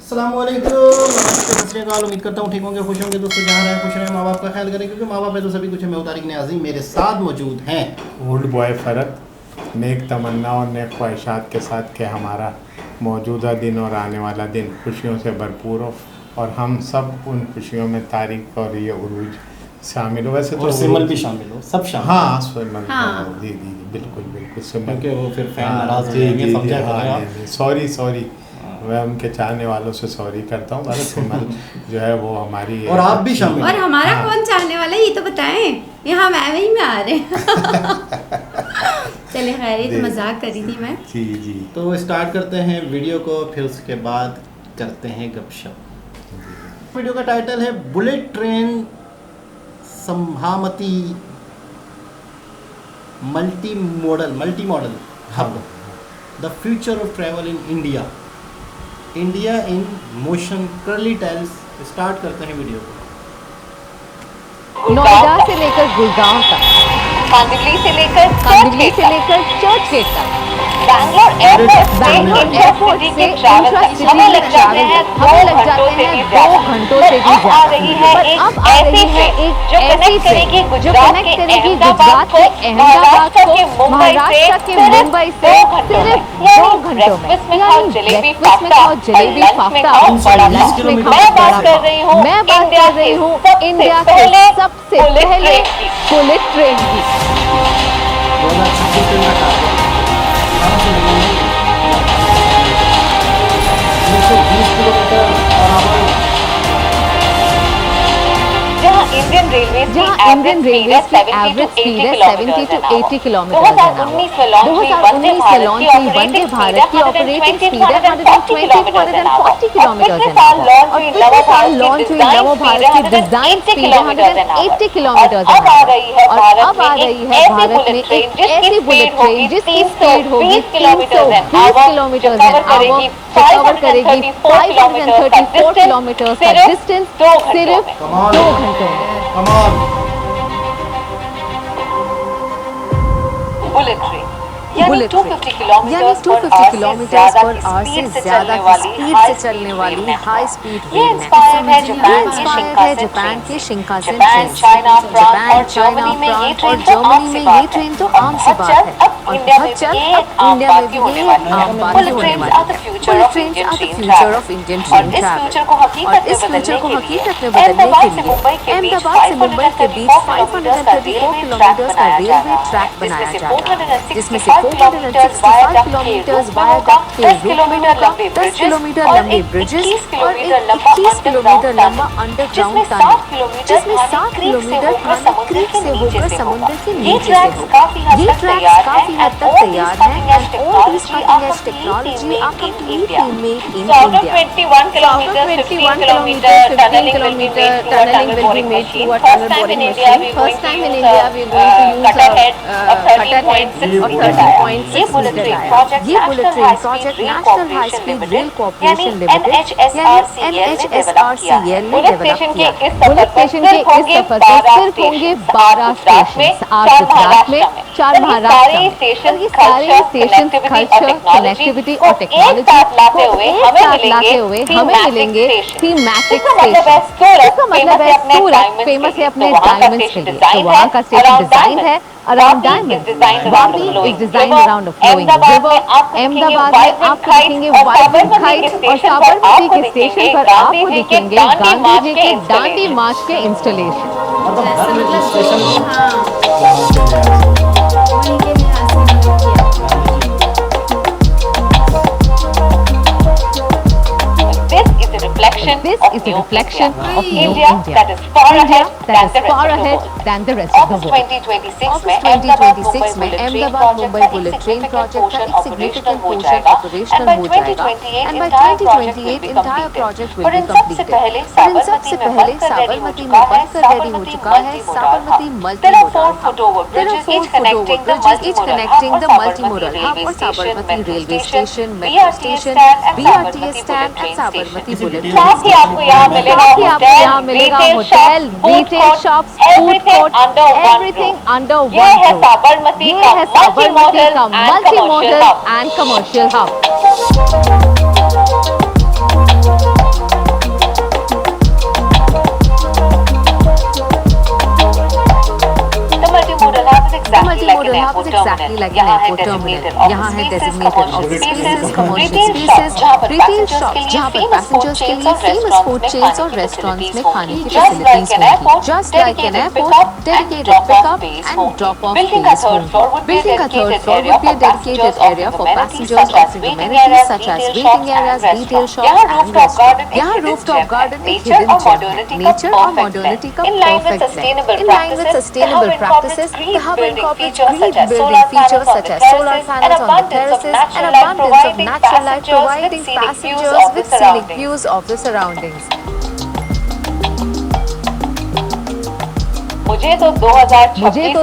अस्सलामुअलैकुम, नमस्ते, सत श्री अकाल। उम्मीद करता हूँ ठीक होंगे, खुश होंगे। दोस्तों जहाँ रहे खुश रहें, माँ बाप का ख्याल करें, क्योंकि माँ बाप है तो सभी कुछ है। मैं तारिक नियाज़ी, मेरे साथ मौजूद हैं ओल्ड बॉय फ़रत, नेक तमन्ना और नेक ख्वाहिशात के साथ कि हमारा मौजूदा दिन और आने वाला दिन खुशियों से भरपूर हो और हम सब उन खुशियों में तारीख और ये उरूज शामिल हो। वैसे तो सिमल भी शामिल हो, सब शामिल। हाँ, सिमल, हाँ। जी जी बिल्कुल बिल्कुल सिमल, क्योंकि वो फिर फैन हाँ, नाराज़ हो जी जाएंगे, जी समझा जी, करो हाँ, आप। सॉरी सॉरी, मैं उनके चाहने वालों से सॉरी करता हूँ। बस सिमल जो है वो हमारी और आप भी शामिल। और हमारा हाँ। कौन चाहने वाला है ये तो बताएं। यहाँ मैं वही में आ रहे हैं। चले खैर, ये तो मजाक करी थी मैं। जी जी। तो स्टार्ट करते हैं वीडियो को, फिर उसके बाद करते हैं गपशप। वीडियो का टाइटल है bullet train Sabarmati multi modal hub, the future of travel in India in motion. Curly Tales. Start करते हैं वीडियो को। नोएडा से लेकर गुड़गांव तक, कांदिवली से लेकर चर्च गेट तक, बैंगलोर एयरपोर्ट से इंट्रासिटी हमें लग जाते हैं 2 घंटों से भी ज्यादा। आ रही है एक ऐसी ट्रेन जो कनेक्ट करेगी गुजरात के अहमदाबाद को महाराष्ट्र के मुंबई से सिर्फ 2 घंटों में। यानी ब्रेकफास्ट में खाओ जलेबी फाफ्ता और लंच में खाओ बड़ा पाव। मैं बात कर रही हूँ इंडिया के सबसे पहले बुलेट ट्रेन की। 2026 का टारगेट 120 किलोमीटर पर आवर। जहां इंडियन रेलवे की एवरेज स्पीड है 70 to 80 किलोमीटर। 2019 में लॉन्च हुई वंदे भारत की ऑपरेटिंग स्पीड है 140 किलोमीटर। पिछले साल लॉन्च हुई नमो भारत की डिजाइन स्पीड है 180 किलोमीटर। अब आ रही है भारत में एक ऐसी बुलेट ट्रेन जिसकी स्पीड होगी 320 किलोमीटर कवर करेगी 534 किलोमीटर का डिस्टेंस सिर्फ 2 घंटों में। कमाल। बुलेट ट्रेन यानी 250 किलोमीटर पर आवर से ज्यादा स्पीड से चलने वाली हाई स्पीड रेल। ये इंस्पायर्ड है जापान के शिंकानसेन ट्रेन। चाइना, फ्रांस और जर्मनी में ये ट्रेन तो आम सी बात है। और इंडिया में भी ये आम बात होने वाली है। Bullet train are the future of Indian train travel. और इस फ्यूचर को हकीकत में बदलने के लिए अहमदाबाद से मुंबई के बीच 534 किलोमीटर का रेलवे ट्रैक बनाया जाएगा, जिसमें से 465 किलोमीटर वाया डक्ट के रूट में होगा, 10 किलोमीटर लंबे ब्रिजेस और 21 किलोमीटर लंबा अंडरग्राउंड टनल, जिसमें 7 किलोमीटर थाने क्रीक से होकर समुद्र के नीचे से होगा। ये ट्रैक्स काफी हद तक तैयार हैं and all this cutting-edge technology are completely made in India. 21 kilometers, 15 kilometers, tunneling will be made through a tunnel boring machine. First time in India we are going to use cutter-head of 13.6 meter diameter. ये bullet train project national high speed rail corporation limited यानी NHSRCL ने develop किया। Bullet station के इस सफर पे सिर्फ होंगे 12 station, 8 Gujarat में, 4 महाराष्ट्र में। ये सारे स्टेशन कनेक्टिविटी और टेक्नोलॉजी को एक साथ लाते हुए हमें मिलेंगे थीमैटिक स्टेशन। इसका मतलब है सूरत फेमस है अपने डायमंड्स के लिए, तो वहाँ का स्टेशन डिजाइन है around diamond. Vapi is design around a flowing river. Ahmedabad में आपको दिखेंगे वाइब्रेंट हाइट्स और साबरमती के स्टेशन पर आपको दिखेंगे गांधी जी के दांडी मार्च के installation. This is a reflection of new India that is far ahead than the rest of the world. August 2026 में Ahmedabad Mumbai bullet train project का एक सिग्निफिकेंट पोर्शन ऑपरेशनल हो जाएगा and by 2028 entire project will be completed. और इन सबसे पहले साबरमती में बनकर रेडी हो चुका है Sabarmati multi-model hub. There are 4 footover bridges each connecting the multimodal hub और Sabarmati railway station, metro station, BRTS stand and Sabarmati bullet. साथ ही आपको यहाँ मिलेगा hotel, retail shops, food court, everything under one. ये है साबरमती का multi modal and commercial hub. exactly like an airport terminal. यहाँ है designated office spaces, commercial spaces, retail shops जहाँ पर passengers के लिए famous food chains और restaurants में खाने की facilities होंगी. Just like an airport, dedicated pickup and drop-off bays होंगी. Building का third floor would be a dedicated area for passengers offering amenities such as waiting areas, retail shops and restaurants. यहाँ rooftop garden एक hidden gem है. Nature और modernity का perfect blend. In line with sustainable practices, the hub incorporates green building features such as solar panels on the terraces and abundance of natural light, providing passengers with scenic views of the surroundings. मुझे तो 2026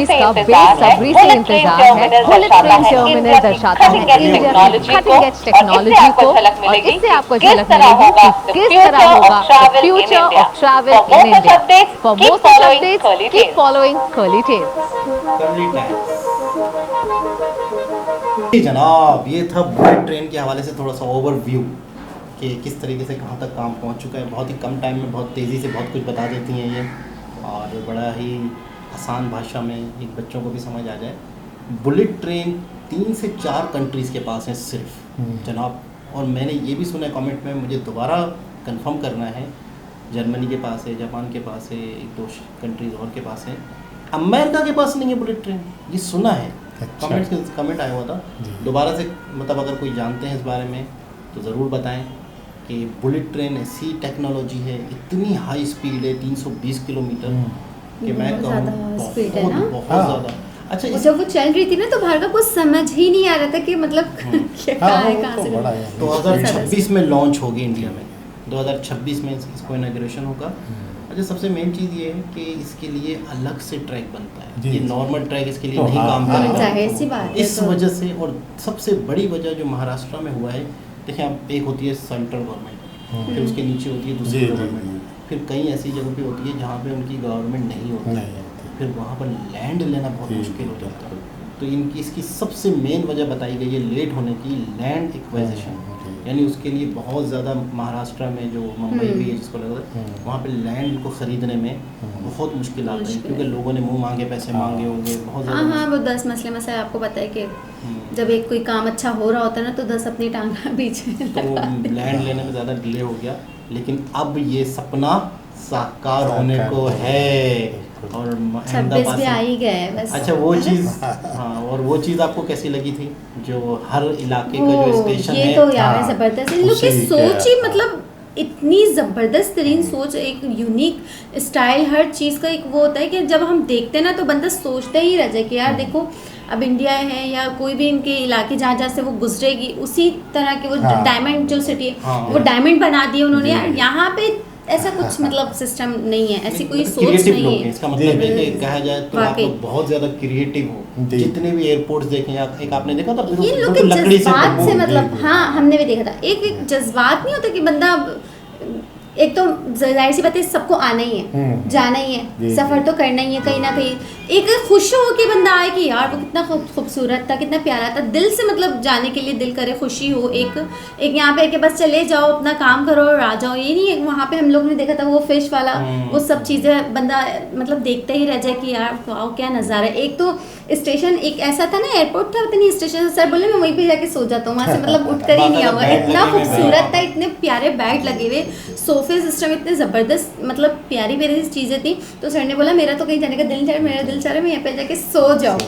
का बेसब्री से इंतजार है। Bullet train terminal दर्शाता है India की कटिंग एज टेक्नोलॉजी को, और इससे आपको झलक मिलेगी कि किस तरह होगा future of travel in India. For more such updates keep following Curly Tales. जनाब, ये था बुलेट ट्रेन के हवाले से थोड़ा सा ओवरव्यू कि किस तरीके से कहाँ तक काम पहुँच चुका है। बहुत ही कम टाइम में बहुत तेज़ी से बहुत कुछ बता देती हैं ये, और बड़ा ही आसान भाषा में एक बच्चों को भी समझ आ जाए। बुलेट ट्रेन 3 से 4 कंट्रीज़ के पास है सिर्फ जनाब, और मैंने ये भी सुना है कमेंट में, मुझे दोबारा कंफर्म करना है, जर्मनी के पास है, जापान के पास है, 1-2 कंट्रीज़ और के पास है। अमेरिका के पास नहीं है बुलेट ट्रेन, ये सुना है। अच्छा। कमेंट आया हुआ था, दोबारा से मतलब अगर कोई जानते हैं इस बारे में तो ज़रूर बताएं कि बुलेट ट्रेन ऐसी टेक्नोलॉजी है, इतनी हाई स्पीड है 320 किलोमीटर कि मैं कहूँ स्पीड है ना, बहुत ज़्यादा। अच्छा, जब वो चल रही थी ना तो बाहर का कुछ समझ ही नहीं आ रहा था कि मतलब क्या है, कहाँ से। 2026 में लॉन्च होगी इंडिया में, 2026 में इसको इनॉग्रेशन होगा। अच्छा, सबसे मेन चीज़ ये है कि इसके लिए अलग से ट्रैक बनता है, ये नॉर्मल ट्रैक इसके लिए नहीं काम करेगा, जाहिर सी बात है। इस वजह से, और सबसे बड़ी वजह जो महाराष्ट्र में हुआ है, देखिए आप, एक होती है सेंट्रल गवर्नमेंट, फिर उसके नीचे होती है दूसरी गवर्नमेंट, फिर कई ऐसी जगह पे होती है जहाँ पे उनकी गवर्नमेंट नहीं होती, फिर वहाँ पर लैंड लेना बहुत मुश्किल हो जाता है। तो इनकी इसकी सबसे मेन वजह बताई गई है लेट होने की, लैंड एक्वाजिशन, यानी उसके लिए बहुत ज़्यादा महाराष्ट्र में जो मुंबई भी है जिसको लग रहा है, वहाँ पे लैंड को ख़रीदने में बहुत मुश्किल आती है, क्योंकि लोगों ने मुंह मांगे पैसे मांगे होंगे बहुत ज़्यादा। हाँ, वो 10 मसले आपको पता है कि जब एक कोई काम अच्छा हो रहा होता है ना तो 10 अपनी टांगा बीच में तो लैंड लेने में ज़्यादा डिले हो गया, लेकिन अब ये सपना साकार होने को है, और 26 भी आ ही गया है बस। अच्छा, वो चीज़, हाँ, और वो चीज़ आपको कैसी लगी थी जो हर इलाके का जो स्टेशन है? ये तो यार ज़बरदस्त है, लोग की सोच ही मतलब इतनी ज़बरदस्त तरीन सोच, एक यूनिक स्टाइल, हर चीज़ का एक वो होता है कि जब हम देखते हैं ना तो बंदा सोचता ही रह जाए कि यार देखो अब इंडिया है या कोई भी इनके इलाके जहाँ जहाँ से वो गुजरेगी उसी तरह के वो डायमंड जो सिटी है वो डायमंड बना दिए उन्होंने। यार यहाँ पे ऐसा कुछ मतलब सिस्टम नहीं है, ऐसी कोई सोच नहीं है। इसका मतलब है कि कहा जाए तो आप लोग बहुत ज़्यादा क्रिएटिव हो, जितने भी एयरपोर्ट्स देखे, एक आपने देखा था ये लोग के जज्बात से, मतलब हाँ हमने भी देखा था, एक जज्बात नहीं होता कि बंदा, एक तो जाहिर सी बात है सबको आना ही है, जाना ही है, सफ़र तो करना ही है कहीं ना कहीं, एक खुश हो के बंदा आए कि यार वो कितना खूबसूरत था, कितना प्यारा था, दिल से मतलब जाने के लिए दिल करे, खुशी हो, एक यहाँ पे कि बस चले जाओ अपना काम करो और आ जाओ, ये नहीं है। वहाँ पे हम लोग ने देखा था वो फिश वाला, वो सब चीज़ें बंदा मतलब देखते ही रह जाए कि यार वाओ क्या नज़ारा है। एक तो स्टेशन एक ऐसा था ना, एयरपोर्ट था, पता नहीं स्टेशन, सर बोले मैं वहीं पे जाके सो जाता हूँ, वहाँ से मतलब उठ कर ही नहीं आऊँगा, इतना खूबसूरत था, इतने प्यारे बेड लगे हुए, सोफे सिस्टम इतने ज़बरदस्त, मतलब प्यारी प्यारी चीज़ें थी। तो सर ने बोला मेरा तो कहीं जाने का दिल चाहे, मेरा दिल चाहे मैं यहाँ पे जाके सो जाऊँ,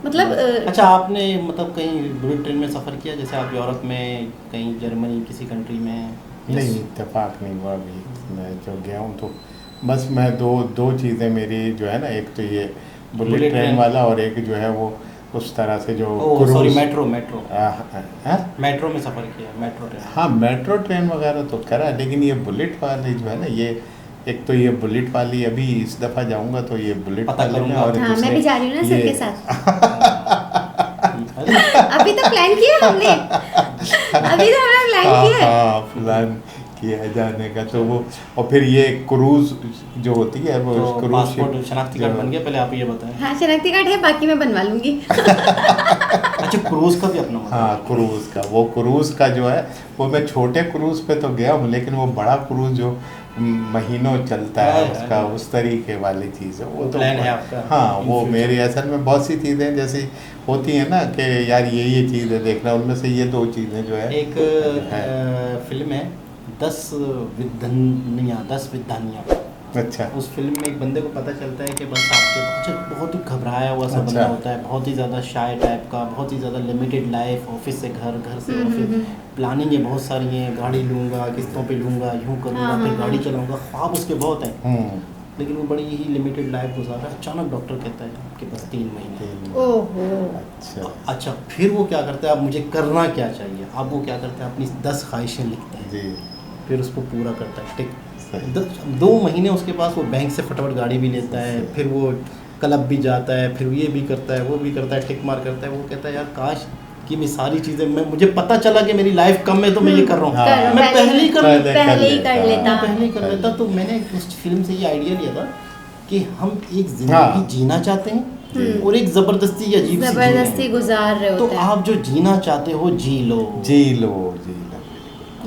मतलब। अच्छा, आपने मतलब कहीं बुलेट ट्रेन में सफ़र किया, जैसे आप यूरोप में कहीं, जर्मनी किसी कंट्री में? नहीं, इत्तेफाक नहीं हुआ अभी मैं जो गया हूँ, तो बस मैं दो चीज़ें मेरी जो है ना, एक तो ये बुलेट ट्रेन वाला, और एक जो है वो उस तरह से जो मेट्रो में सफ़र किया, मेट्रो ट्रेन। हाँ, मेट्रो ट्रेन वगैरह तो करा, लेकिन ये बुलेट वाली जो है ना, ये एक तो ये बुलेट वाली, अभी इस दफ़ा जाऊंगा तो ये बुलेट वाली में, और हाँ, मैं भी जा रही हूँ ना सर के साथ। अभी तो प्लान किया हमने, प्लान किया जाने का, तो वो, और फिर ये क्रूज जो होती है वो क्रूज, पासपोर्ट शनाख्ती कार्ड बन गया, पहले आप ये बताएं। हाँ, शनाख्ती कार्ड है, बाकी मैं बनवा लूंगी। अच्छा, अच्छा, क्रूज का भी अपना मजा हाँ, क्रूज़ का, वो क्रूज़ का जो है वो मैं छोटे क्रूज़ पे तो गया हूँ, लेकिन वो बड़ा क्रूज़ जो महीनों चलता है उसका, उस तरीके वाली चीज़ है वो तो प्लान है आपका? हाँ, वो मेरी असल में बहुत सी चीज़ें जैसी होती हैं ना कि यार ये चीज़ है देखना, उनमें से ये 2 चीज़ें जो है एक फिल्म है 10 विद्यानियाँ। अच्छा, उस फिल्म में एक बंदे को पता चलता है कि बस आपके अच्छा बहुत ही घबराया हुआ सा बंदा होता है, बहुत ही ज़्यादा शाय टाइप का, बहुत ही ज़्यादा लिमिटेड लाइफ, ऑफिस से घर, घर से ऑफिस, प्लानिंग है बहुत सारी है, गाड़ी लूँगा, किस्तों पे लूँगा, यूँ करूँगा, फिर गाड़ी चलाऊँगा, ख्वाब उसके बहुत हैं, लेकिन वो बड़ी ही लिमिटेड लाइफ गुजारा। अचानक डॉक्टर कहता है आपके पास 3 महीने। ओहो। अच्छा, फिर वो क्या करता है, अब मुझे करना क्या चाहिए, अब वो क्या करता है, अपनी 10 ख्वाहिशें लिखता है, जी, फिर उसको पूरा करता है, टिक। 2 महीने उसके पास वो बैंक से फटाफट गाड़ी भी लेता है, फिर वो क्लब भी जाता है, फिर ये भी करता है, वो भी करता है, टिक मार करता है। वो कहता है यार काश कि मैं सारी चीज़ें, मैं मुझे पता चला कि मेरी लाइफ कम है तो मैं ये कर रहा हूँ, हाँ, मैं पहले ही कर लेता, पहले ही कर लेता। पहले ही कर लेता। तो मैंने उस फिल्म से ये आइडिया लिया था कि हम एक जिंदगी जीना चाहते हैं और एक ज़बरदस्ती अजीब सी जबरदस्ती गुजार रहे तो होते हैं। आप जो जीना चाहते हो जी लो। जी लो।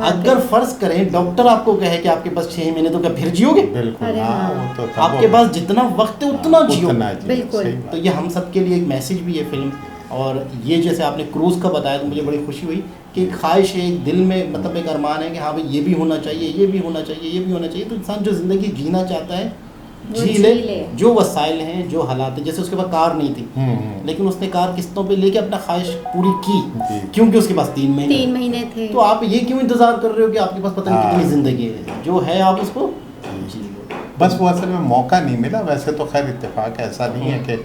अगर फर्ज करें डॉक्टर आपको कहे कि आपके पास 6 महीने, तो क्या फिर जियोगे? बिल्कुल, अरे हाँ, हाँ। वो तो था, आपके वो पास जितना वक्त है उतना जियो। बिल्कुल। सही तो बात। ये हम सब के लिए एक मैसेज भी है फिल्म। और ये जैसे आपने क्रूज़ का बताया तो मुझे बड़ी खुशी हुई कि एक ख्वाहिश है, एक दिल में मतलब एक अरमान है कि हाँ भाई ये भी होना चाहिए, ये भी होना चाहिए, ये भी होना चाहिए। तो इंसान जो ज़िंदगी जीना चाहता है वो जी जी ले। ले। जो वसाइल हैं, जो हालात हैं, जैसे उसके पास कार नहीं थी लेकिन उसने कार किस्तों पे लेके अपना ख्वाहिश पूरी की, क्योंकि उसके पास 3 महीने 3 महीने थे। तो आप ये क्यों इंतज़ार कर रहे हो कि आपके पास पता नहीं कितनी ज़िंदगी है, जो है आप उसको जी लो। बस वो असल में मौका नहीं मिला। वैसे तो खैर इत्तेफाक ऐसा नहीं है कि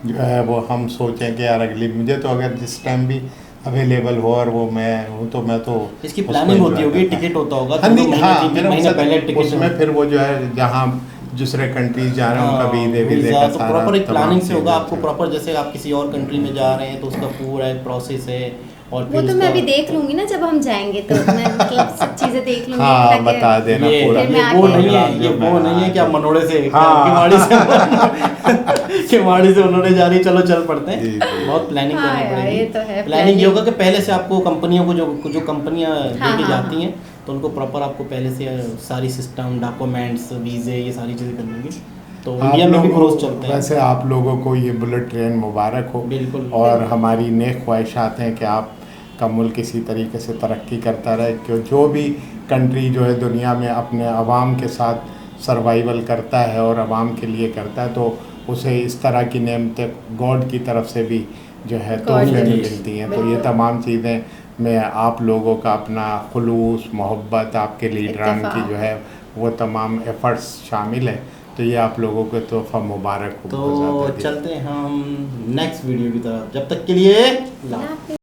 जो है वो हम सोचें कि यार अगली, मुझे तो अगर जिस टाइम भी अवेलेबल हो और वो मैं हूँ तो मैं तो इसकी प्लानिंग होती होगी, टिकट होता होगा, हाँ, नहीं, हाँ, 3 मेरा महीने मकसद पहले टिकट उसमें फिर वो जो है जहाँ दूसरे कंट्रीज जा रहे हैं उनका वीज़े का तो सारा प्रॉपर एक तमाम प्लानिंग से चीज़ें होगा आपको हैं। प्रॉपर, जैसे आप किसी और कंट्री में जा रहे हैं तो उसका पूरा एक प्रोसेस है। और वो तो मैं अभी देख लूंगी ना जब हम जाएंगे, तो मैं मतलब सब चीजें देख लूंगी। हाँ, ताकि- बता देना ये पूरा। फिर मैं वो आके- नहीं है, ये वो नहीं है कि आप मनोड़े से हाँ। किवाड़ी से किवाड़ी से उन्होंने जा रही, चलो चल पड़ते हैं। जी, जी। बहुत प्लानिंग हाँ करनी यार, पड़ेगी। ये तो है प्लानिंग ये planning। होगा कि पहले से आपको कंपनियों को जो कंपनियां लेके हाँ, जाती हाँ। हैं तो उनको प्रॉपर आपको पहले से सारी सिस्टम, डॉक्यूमेंट्स, वीज़े, ये सारी चीज़ें करनी होंगी। तो आप इंडिया में भी लोगों- क्रूज़ चलते हैं। वैसे आप लोगों को ये बुलेट ट्रेन मुबारक हो। बिल्कुल। और हमारी नेक ख्वाहिशात हैं कि आपका मुल्क इसी तरीके से तरक्की करता रहे, कि जो भी कंट्री जो है दुनिया में अपने अवाम के साथ सर्वाइवल करता है और अवाम के लिए करता है तो उसे इस तरह की नेमतें गॉड की तरफ से भी जो है तोहफे में मिलती हैं। तो ये तमाम चीज़ें में आप लोगों का अपना खुलूस, मोहब्बत, आपके लीडरान की जो है वो तमाम एफ़र्ट्स शामिल है। तो ये आप लोगों को तोहफ़ा मुबारक हो। तो चलते हैं हम नेक्स्ट वीडियो की तरफ, जब तक के लिए